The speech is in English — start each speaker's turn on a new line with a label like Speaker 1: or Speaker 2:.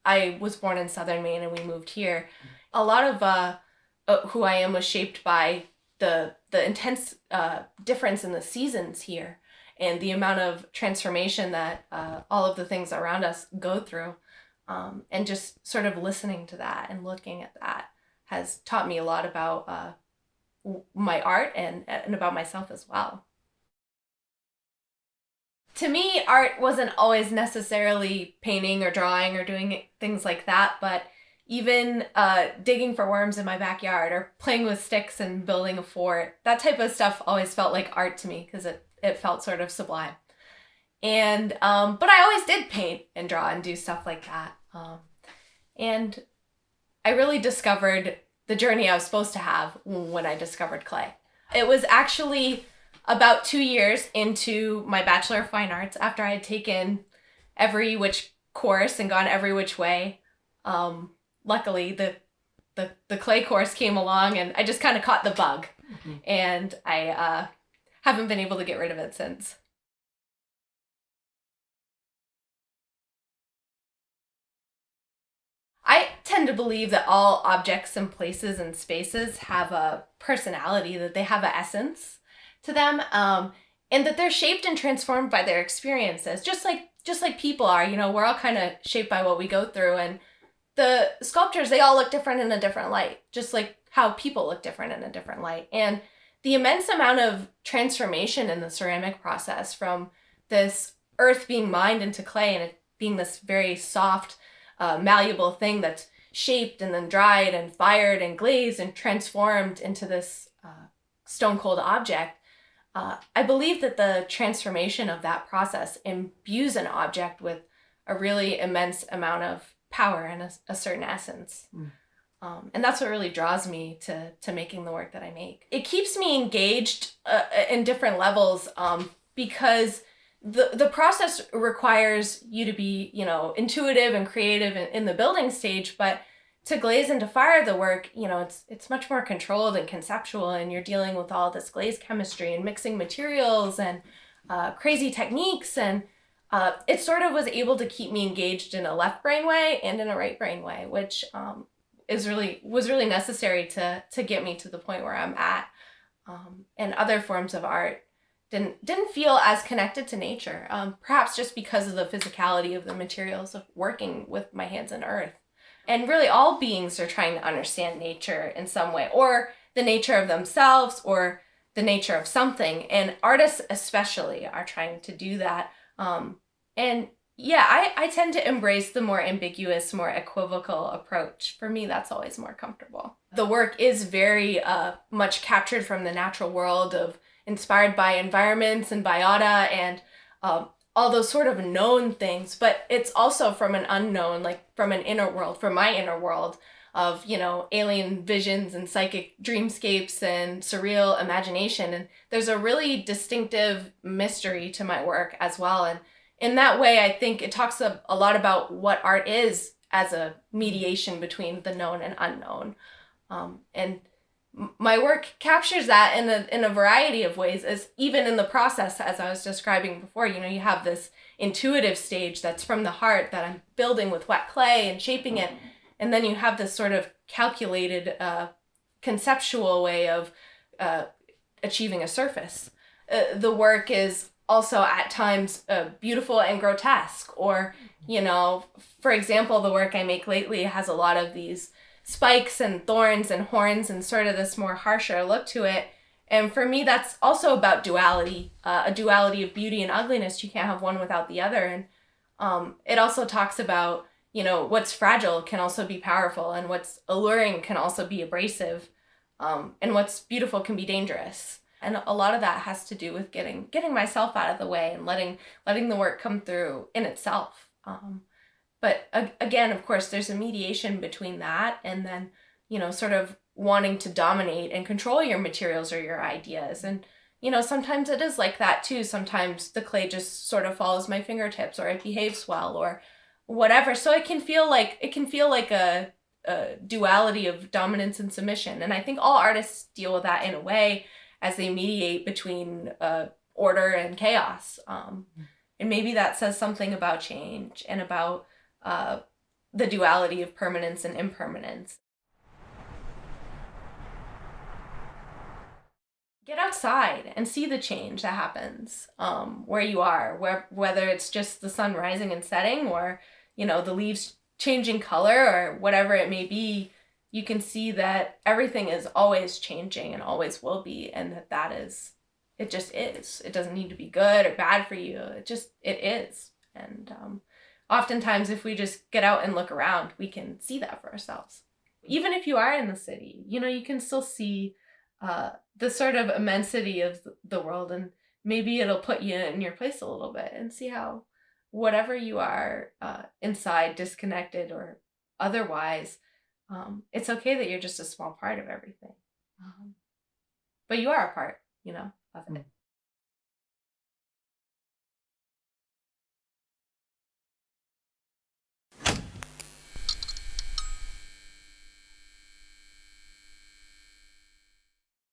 Speaker 1: I was born in southern Maine and we moved here, a lot of who I am was shaped by the intense difference in the seasons here and the amount of transformation that all of the things around us go through. And just sort of listening to that and looking at that has taught me a lot about my art and about myself as well. To me, art wasn't always necessarily painting or drawing or doing things like that, but even digging for worms in my backyard or playing with sticks and building a fort, that type of stuff always felt like art to me because it felt sort of sublime. And but I always did paint and draw and do stuff like that. And I really discovered the journey I was supposed to have when I discovered clay. It was actually about 2 years into my Bachelor of Fine Arts after I had taken every which course and gone every which way. Luckily, the clay course came along and I just kind of caught the bug. Mm-hmm. And I haven't been able to get rid of it since. I tend to believe that all objects and places and spaces have a personality, that they have an essence to them, and that they're shaped and transformed by their experiences, just like people are. You know, we're all kind of shaped by what we go through, and the sculptures, they all look different in a different light, just like how people look different in a different light. And the immense amount of transformation in the ceramic process from this earth being mined into clay and it being this very soft, malleable thing that's shaped and then dried and fired and glazed and transformed into this stone cold object. I believe that the transformation of that process imbues an object with a really immense amount of power and a certain essence. And that's what really draws me to making the work that I make. It keeps me engaged in different levels because the process requires you to be, intuitive and creative in the building stage, but to glaze and to fire the work, it's much more controlled and conceptual, and you're dealing with all this glaze chemistry and mixing materials and crazy techniques, and it sort of was able to keep me engaged in a left brain way and in a right brain way, which was really necessary to get me to the point where I'm at. And other forms of art didn't feel as connected to nature, perhaps just because of the physicality of the materials of working with my hands in earth. And really all beings are trying to understand nature in some way, or the nature of themselves, or the nature of something. And artists especially are trying to do that. And yeah, I tend to embrace the more ambiguous, more equivocal approach. For me, that's always more comfortable. The work is very much captured from the natural world, inspired by environments and biota and all those sort of known things, but it's also from an unknown, like from an inner world, from my inner world of, alien visions and psychic dreamscapes and surreal imagination. And there's a really distinctive mystery to my work as well. And in that way, I think it talks a lot about what art is as a mediation between the known and unknown. And my work captures that in a variety of ways, as even in the process, as I was describing before. You have this intuitive stage that's from the heart that I'm building with wet clay and shaping it, and then you have this sort of calculated conceptual way of achieving a surface. The work is also at times beautiful and grotesque, or for example, the work I make lately has a lot of these spikes and thorns and horns and sort of this more harsher look to it. And for me, that's also about duality, a duality of beauty and ugliness. You can't have one without the other. And it also talks about, what's fragile can also be powerful, and what's alluring can also be abrasive, and what's beautiful can be dangerous. And a lot of that has to do with getting myself out of the way and letting the work come through in itself. But again, of course, there's a mediation between that and then, sort of wanting to dominate and control your materials or your ideas. And, sometimes it is like that too. Sometimes the clay just sort of follows my fingertips, or it behaves well, or whatever. So it can feel like a duality of dominance and submission. And I think all artists deal with that in a way as they mediate between order and chaos. And maybe that says something about change and about the duality of permanence and impermanence. Get outside and see the change that happens where you are, whether it's just the sun rising and setting, or the leaves changing color, or whatever it may be. You can see that everything is always changing and always will be, and it just is. It doesn't need to be good or bad for you. It is. And oftentimes, if we just get out and look around, we can see that for ourselves. Even if you are in the city, you can still see the sort of immensity of the world, and maybe it'll put you in your place a little bit and see how whatever you are inside, disconnected or otherwise, it's okay that you're just a small part of everything. But you are a part, of it.